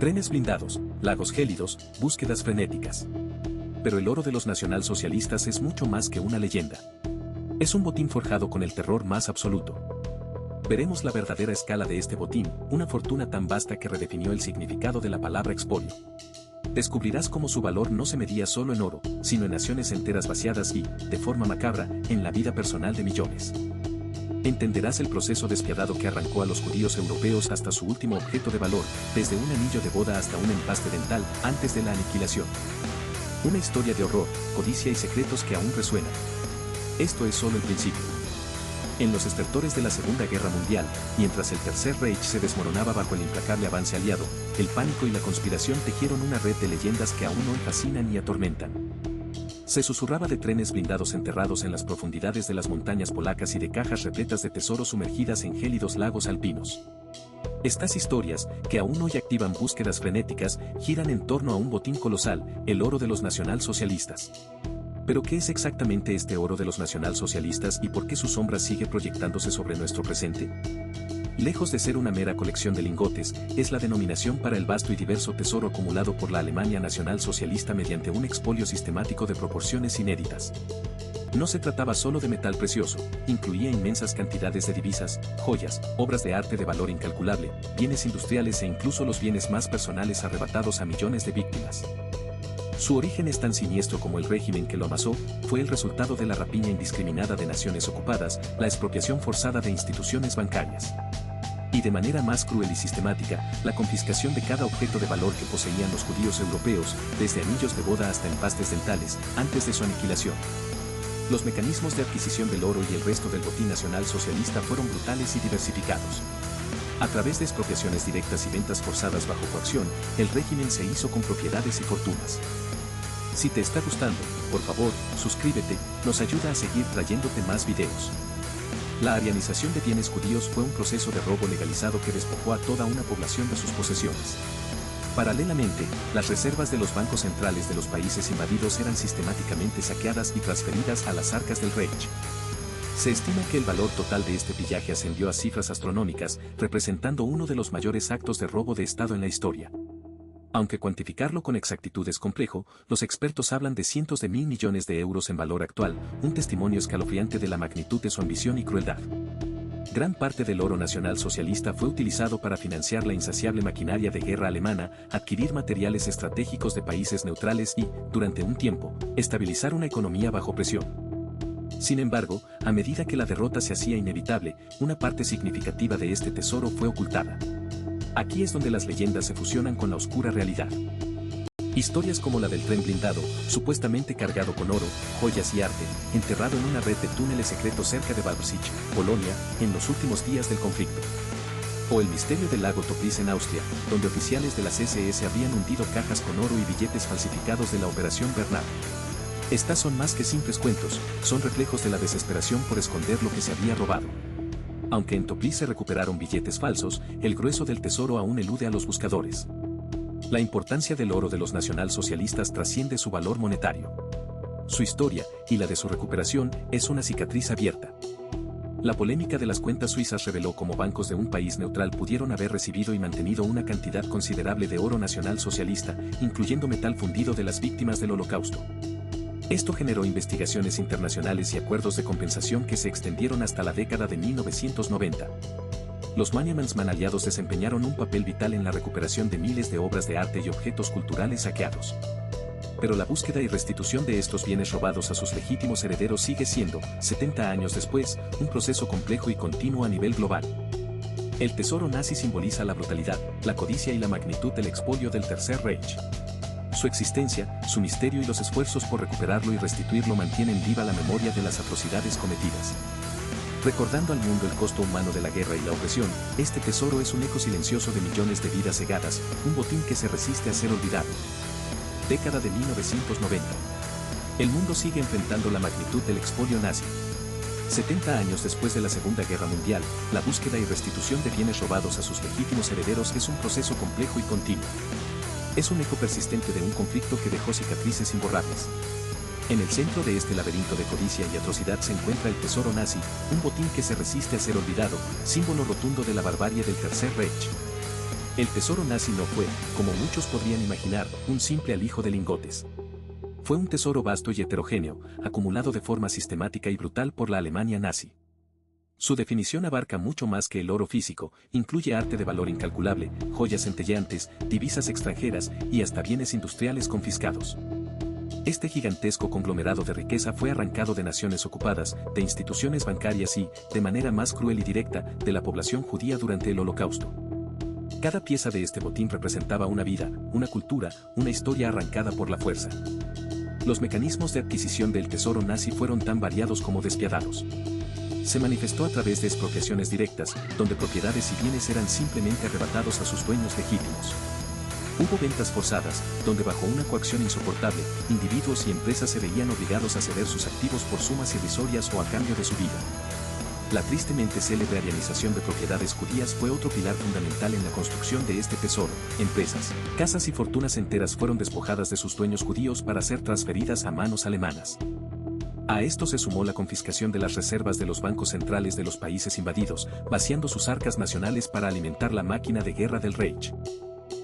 Trenes blindados, lagos gélidos, búsquedas frenéticas. Pero el oro de los nacionalsocialistas es mucho más que una leyenda. Es un botín forjado con el terror más absoluto. Veremos la verdadera escala de este botín, una fortuna tan vasta que redefinió el significado de la palabra expolio. Descubrirás cómo su valor no se medía solo en oro, sino en naciones enteras vaciadas y, de forma macabra, en la vida personal de millones. Entenderás el proceso despiadado que arrancó a los judíos europeos hasta su último objeto de valor, desde un anillo de boda hasta un empaste dental, antes de la aniquilación. Una historia de horror, codicia y secretos que aún resuenan. Esto es solo el principio. En los estertores de la Segunda Guerra Mundial, mientras el Tercer Reich se desmoronaba bajo el implacable avance aliado, el pánico y la conspiración tejieron una red de leyendas que aún hoy fascinan y atormentan. Se susurraba de trenes blindados enterrados en las profundidades de las montañas polacas y de cajas repletas de tesoros sumergidas en gélidos lagos alpinos. Estas historias, que aún hoy activan búsquedas frenéticas, giran en torno a un botín colosal, el oro de los nacionalsocialistas. ¿Pero qué es exactamente este oro de los nacionalsocialistas y por qué su sombra sigue proyectándose sobre nuestro presente? Lejos de ser una mera colección de lingotes, es la denominación para el vasto y diverso tesoro acumulado por la Alemania nacionalsocialista mediante un expolio sistemático de proporciones inéditas. No se trataba solo de metal precioso, incluía inmensas cantidades de divisas, joyas, obras de arte de valor incalculable, bienes industriales e incluso los bienes más personales arrebatados a millones de víctimas. Su origen es tan siniestro como el régimen que lo amasó, fue el resultado de la rapiña indiscriminada de naciones ocupadas, la expropiación forzada de instituciones bancarias. Y de manera más cruel y sistemática, la confiscación de cada objeto de valor que poseían los judíos europeos, desde anillos de boda hasta empastes dentales, antes de su aniquilación. Los mecanismos de adquisición del oro y el resto del botín nacional socialista fueron brutales y diversificados. A través de expropiaciones directas y ventas forzadas bajo coacción, el régimen se hizo con propiedades y fortunas. Si te está gustando, por favor, suscríbete, nos ayuda a seguir trayéndote más videos. La arianización de bienes judíos fue un proceso de robo legalizado que despojó a toda una población de sus posesiones. Paralelamente, las reservas de los bancos centrales de los países invadidos eran sistemáticamente saqueadas y transferidas a las arcas del Reich. Se estima que el valor total de este pillaje ascendió a cifras astronómicas, representando uno de los mayores actos de robo de Estado en la historia. Aunque cuantificarlo con exactitud es complejo, los expertos hablan de cientos de mil millones de euros en valor actual, un testimonio escalofriante de la magnitud de su ambición y crueldad. Gran parte del oro nacional socialista fue utilizado para financiar la insaciable maquinaria de guerra alemana, adquirir materiales estratégicos de países neutrales y, durante un tiempo, estabilizar una economía bajo presión. Sin embargo, a medida que la derrota se hacía inevitable, una parte significativa de este tesoro fue ocultada. Aquí es donde las leyendas se fusionan con la oscura realidad. Historias como la del tren blindado, supuestamente cargado con oro, joyas y arte, enterrado en una red de túneles secretos cerca de Wałbrzych, Polonia, en los últimos días del conflicto. O el misterio del lago Toplice en Austria, donde oficiales de las SS habían hundido cajas con oro y billetes falsificados de la Operación Bernard. Estas son más que simples cuentos, son reflejos de la desesperación por esconder lo que se había robado. Aunque en Toplice se recuperaron billetes falsos, el grueso del tesoro aún elude a los buscadores. La importancia del oro de los nacionalsocialistas trasciende su valor monetario. Su historia, y la de su recuperación, es una cicatriz abierta. La polémica de las cuentas suizas reveló cómo bancos de un país neutral pudieron haber recibido y mantenido una cantidad considerable de oro nacionalsocialista, incluyendo metal fundido de las víctimas del Holocausto. Esto generó investigaciones internacionales y acuerdos de compensación que se extendieron hasta la década de 1990. Los Monumentsmen aliados desempeñaron un papel vital en la recuperación de miles de obras de arte y objetos culturales saqueados. Pero la búsqueda y restitución de estos bienes robados a sus legítimos herederos sigue siendo, 70 años después, un proceso complejo y continuo a nivel global. El tesoro nazi simboliza la brutalidad, la codicia y la magnitud del expolio del Tercer Reich. Su existencia, su misterio y los esfuerzos por recuperarlo y restituirlo mantienen viva la memoria de las atrocidades cometidas. Recordando al mundo el costo humano de la guerra y la opresión, este tesoro es un eco silencioso de millones de vidas cegadas, un botín que se resiste a ser olvidado. Década de 1990. El mundo sigue enfrentando la magnitud del expolio nazi. 70 años después de la Segunda Guerra Mundial, la búsqueda y restitución de bienes robados a sus legítimos herederos es un proceso complejo y continuo. Es un eco persistente de un conflicto que dejó cicatrices imborrables. En el centro de este laberinto de codicia y atrocidad se encuentra el tesoro nazi, un botín que se resiste a ser olvidado, símbolo rotundo de la barbarie del Tercer Reich. El tesoro nazi no fue, como muchos podrían imaginar, un simple alijo de lingotes. Fue un tesoro vasto y heterogéneo, acumulado de forma sistemática y brutal por la Alemania nazi. Su definición abarca mucho más que el oro físico, incluye arte de valor incalculable, joyas centelleantes, divisas extranjeras y hasta bienes industriales confiscados. Este gigantesco conglomerado de riqueza fue arrancado de naciones ocupadas, de instituciones bancarias y, de manera más cruel y directa, de la población judía durante el Holocausto. Cada pieza de este botín representaba una vida, una cultura, una historia arrancada por la fuerza. Los mecanismos de adquisición del tesoro nazi fueron tan variados como despiadados. Se manifestó a través de expropiaciones directas, donde propiedades y bienes eran simplemente arrebatados a sus dueños legítimos. Hubo ventas forzadas, donde bajo una coacción insoportable, individuos y empresas se veían obligados a ceder sus activos por sumas irrisorias o a cambio de su vida. La tristemente célebre arianización de propiedades judías fue otro pilar fundamental en la construcción de este tesoro. Empresas, casas y fortunas enteras fueron despojadas de sus dueños judíos para ser transferidas a manos alemanas. A esto se sumó la confiscación de las reservas de los bancos centrales de los países invadidos, vaciando sus arcas nacionales para alimentar la máquina de guerra del Reich.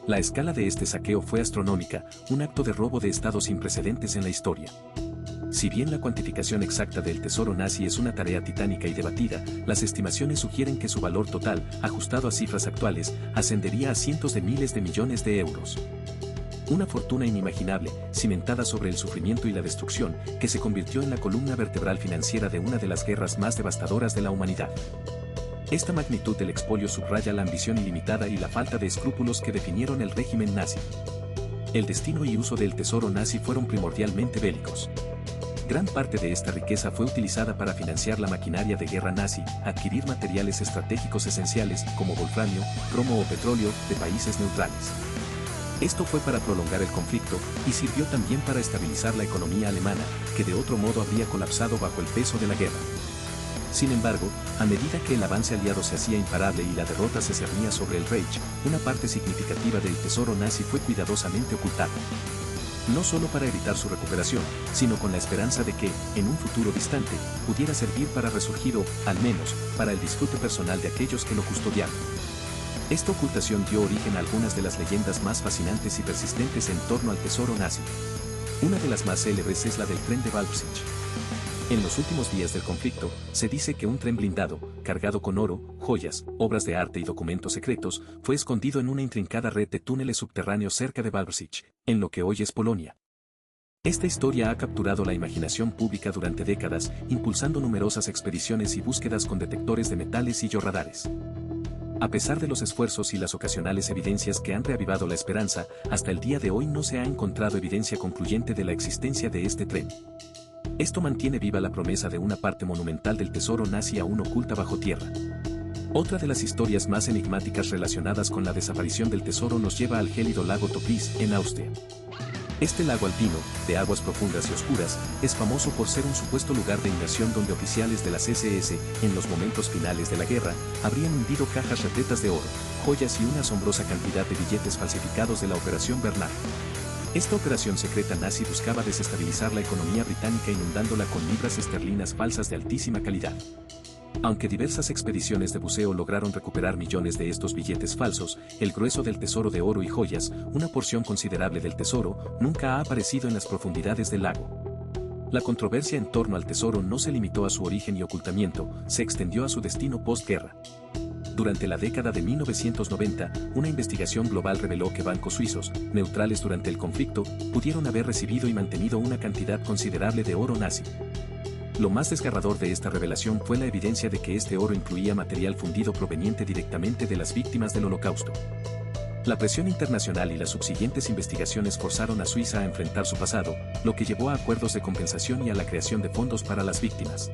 La escala de este saqueo fue astronómica, un acto de robo de Estado sin precedentes en la historia. Si bien la cuantificación exacta del tesoro nazi es una tarea titánica y debatida, las estimaciones sugieren que su valor total, ajustado a cifras actuales, ascendería a cientos de miles de millones de euros. Una fortuna inimaginable, cimentada sobre el sufrimiento y la destrucción, que se convirtió en la columna vertebral financiera de una de las guerras más devastadoras de la humanidad. Esta magnitud del expolio subraya la ambición ilimitada y la falta de escrúpulos que definieron el régimen nazi. El destino y uso del tesoro nazi fueron primordialmente bélicos. Gran parte de esta riqueza fue utilizada para financiar la maquinaria de guerra nazi, adquirir materiales estratégicos esenciales como wolframio, cromo o petróleo de países neutrales. Esto fue para prolongar el conflicto y sirvió también para estabilizar la economía alemana, que de otro modo habría colapsado bajo el peso de la guerra. Sin embargo, a medida que el avance aliado se hacía imparable y la derrota se cernía sobre el Reich, una parte significativa del tesoro nazi fue cuidadosamente ocultada. No solo para evitar su recuperación, sino con la esperanza de que, en un futuro distante, pudiera servir para resurgir o, al menos, para el disfrute personal de aquellos que lo custodiaban. Esta ocultación dio origen a algunas de las leyendas más fascinantes y persistentes en torno al tesoro nazi. Una de las más célebres es la del tren de Leipzig. En los últimos días del conflicto, se dice que un tren blindado, cargado con oro, joyas, obras de arte y documentos secretos, fue escondido en una intrincada red de túneles subterráneos cerca de Leipzig, en lo que hoy es Polonia. Esta historia ha capturado la imaginación pública durante décadas, impulsando numerosas expediciones y búsquedas con detectores de metales y radares. A pesar de los esfuerzos y las ocasionales evidencias que han reavivado la esperanza, hasta el día de hoy no se ha encontrado evidencia concluyente de la existencia de este tren. Esto mantiene viva la promesa de una parte monumental del tesoro nazi aún oculta bajo tierra. Otra de las historias más enigmáticas relacionadas con la desaparición del tesoro nos lleva al gélido lago Toplice, en Austria. Este lago alpino, de aguas profundas y oscuras, es famoso por ser un supuesto lugar de inmersión donde oficiales de las SS, en los momentos finales de la guerra, habrían hundido cajas repletas de oro, joyas y una asombrosa cantidad de billetes falsificados de la Operación Bernard. Esta operación secreta nazi buscaba desestabilizar la economía británica inundándola con libras esterlinas falsas de altísima calidad. Aunque diversas expediciones de buceo lograron recuperar millones de estos billetes falsos, el grueso del tesoro de oro y joyas, una porción considerable del tesoro, nunca ha aparecido en las profundidades del lago. La controversia en torno al tesoro no se limitó a su origen y ocultamiento, se extendió a su destino postguerra. Durante la década de 1990, una investigación global reveló que bancos suizos, neutrales durante el conflicto, pudieron haber recibido y mantenido una cantidad considerable de oro nazi. Lo más desgarrador de esta revelación fue la evidencia de que este oro incluía material fundido proveniente directamente de las víctimas del Holocausto. La presión internacional y las subsiguientes investigaciones forzaron a Suiza a enfrentar su pasado, lo que llevó a acuerdos de compensación y a la creación de fondos para las víctimas.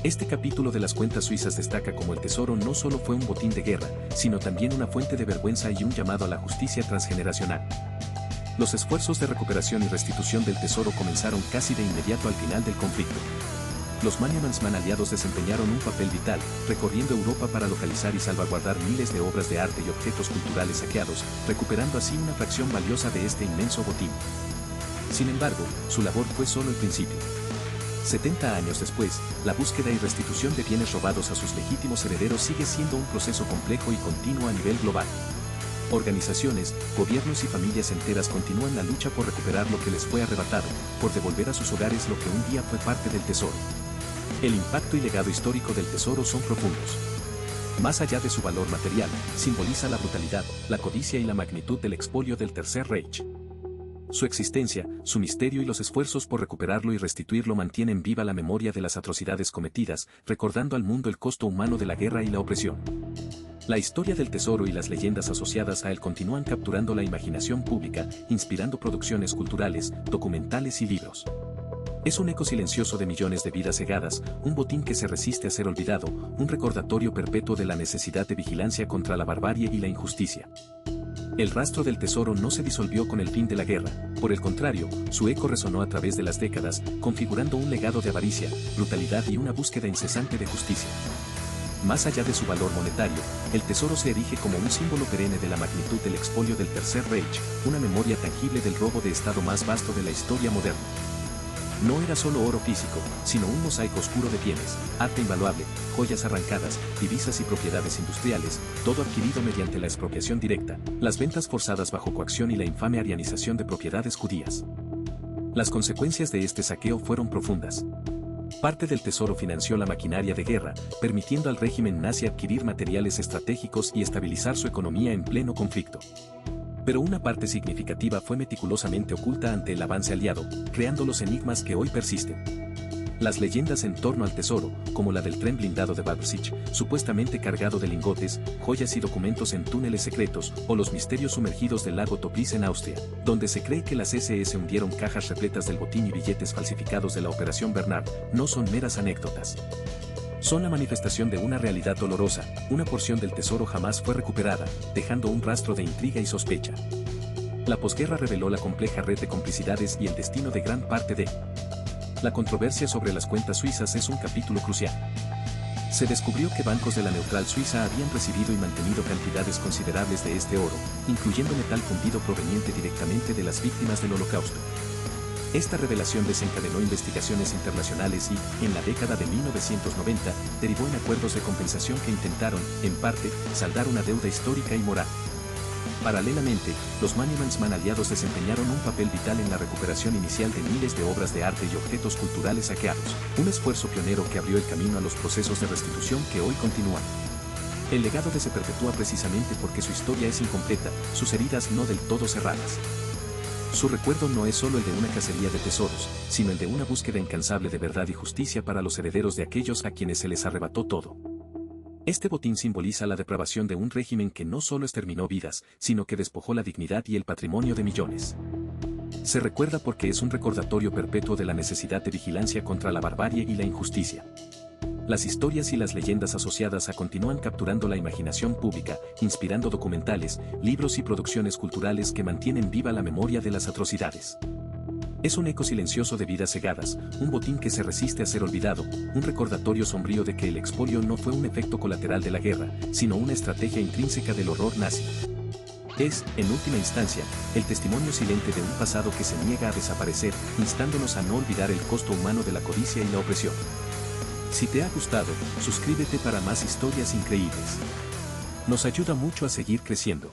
Este capítulo de las cuentas suizas destaca cómo el tesoro no solo fue un botín de guerra, sino también una fuente de vergüenza y un llamado a la justicia transgeneracional. Los esfuerzos de recuperación y restitución del tesoro comenzaron casi de inmediato al final del conflicto. Los Mannesmann aliados desempeñaron un papel vital, recorriendo Europa para localizar y salvaguardar miles de obras de arte y objetos culturales saqueados, recuperando así una fracción valiosa de este inmenso botín. Sin embargo, su labor fue solo el principio. 70 años después, la búsqueda y restitución de bienes robados a sus legítimos herederos sigue siendo un proceso complejo y continuo a nivel global. Organizaciones, gobiernos y familias enteras continúan la lucha por recuperar lo que les fue arrebatado, por devolver a sus hogares lo que un día fue parte del tesoro. El impacto y legado histórico del tesoro son profundos. Más allá de su valor material, simboliza la brutalidad, la codicia y la magnitud del expolio del Tercer Reich. Su existencia, su misterio y los esfuerzos por recuperarlo y restituirlo mantienen viva la memoria de las atrocidades cometidas, recordando al mundo el costo humano de la guerra y la opresión. La historia del tesoro y las leyendas asociadas a él continúan capturando la imaginación pública, inspirando producciones culturales, documentales y libros. Es un eco silencioso de millones de vidas cegadas, un botín que se resiste a ser olvidado, un recordatorio perpetuo de la necesidad de vigilancia contra la barbarie y la injusticia. El rastro del tesoro no se disolvió con el fin de la guerra, por el contrario, su eco resonó a través de las décadas, configurando un legado de avaricia, brutalidad y una búsqueda incesante de justicia. Más allá de su valor monetario, el tesoro se erige como un símbolo perenne de la magnitud del expolio del Tercer Reich, una memoria tangible del robo de Estado más vasto de la historia moderna. No era solo oro físico, sino un mosaico oscuro de bienes, arte invaluable, joyas arrancadas, divisas y propiedades industriales, todo adquirido mediante la expropiación directa, las ventas forzadas bajo coacción y la infame arianización de propiedades judías. Las consecuencias de este saqueo fueron profundas. Parte del tesoro financió la maquinaria de guerra, permitiendo al régimen nazi adquirir materiales estratégicos y estabilizar su economía en pleno conflicto. Pero una parte significativa fue meticulosamente oculta ante el avance aliado, creando los enigmas que hoy persisten. Las leyendas en torno al tesoro, como la del tren blindado de Balbrsich, supuestamente cargado de lingotes, joyas y documentos en túneles secretos, o los misterios sumergidos del lago Toplice en Austria, donde se cree que las SS hundieron cajas repletas del botín y billetes falsificados de la Operación Bernard, no son meras anécdotas. Son la manifestación de una realidad dolorosa, una porción del tesoro jamás fue recuperada, dejando un rastro de intriga y sospecha. La posguerra reveló la compleja red de complicidades y el destino de gran parte de la controversia sobre las cuentas suizas es un capítulo crucial. Se descubrió que bancos de la neutral Suiza habían recibido y mantenido cantidades considerables de este oro, incluyendo metal fundido proveniente directamente de las víctimas del Holocausto. Esta revelación desencadenó investigaciones internacionales y, en la década de 1990, derivó en acuerdos de compensación que intentaron, en parte, saldar una deuda histórica y moral. Paralelamente, los Mannesmann aliados desempeñaron un papel vital en la recuperación inicial de miles de obras de arte y objetos culturales saqueados, un esfuerzo pionero que abrió el camino a los procesos de restitución que hoy continúan. El legado se perpetúa precisamente porque su historia es incompleta, sus heridas no del todo cerradas. Su recuerdo no es solo el de una cacería de tesoros, sino el de una búsqueda incansable de verdad y justicia para los herederos de aquellos a quienes se les arrebató todo. Este botín simboliza la depravación de un régimen que no solo exterminó vidas, sino que despojó la dignidad y el patrimonio de millones. Se recuerda porque es un recordatorio perpetuo de la necesidad de vigilancia contra la barbarie y la injusticia. Las historias y las leyendas asociadas continúan capturando la imaginación pública, inspirando documentales, libros y producciones culturales que mantienen viva la memoria de las atrocidades. Es un eco silencioso de vidas cegadas, un botín que se resiste a ser olvidado, un recordatorio sombrío de que el expolio no fue un efecto colateral de la guerra, sino una estrategia intrínseca del horror nazi. Es, en última instancia, el testimonio silente de un pasado que se niega a desaparecer, instándonos a no olvidar el costo humano de la codicia y la opresión. Si te ha gustado, suscríbete para más historias increíbles. Nos ayuda mucho a seguir creciendo.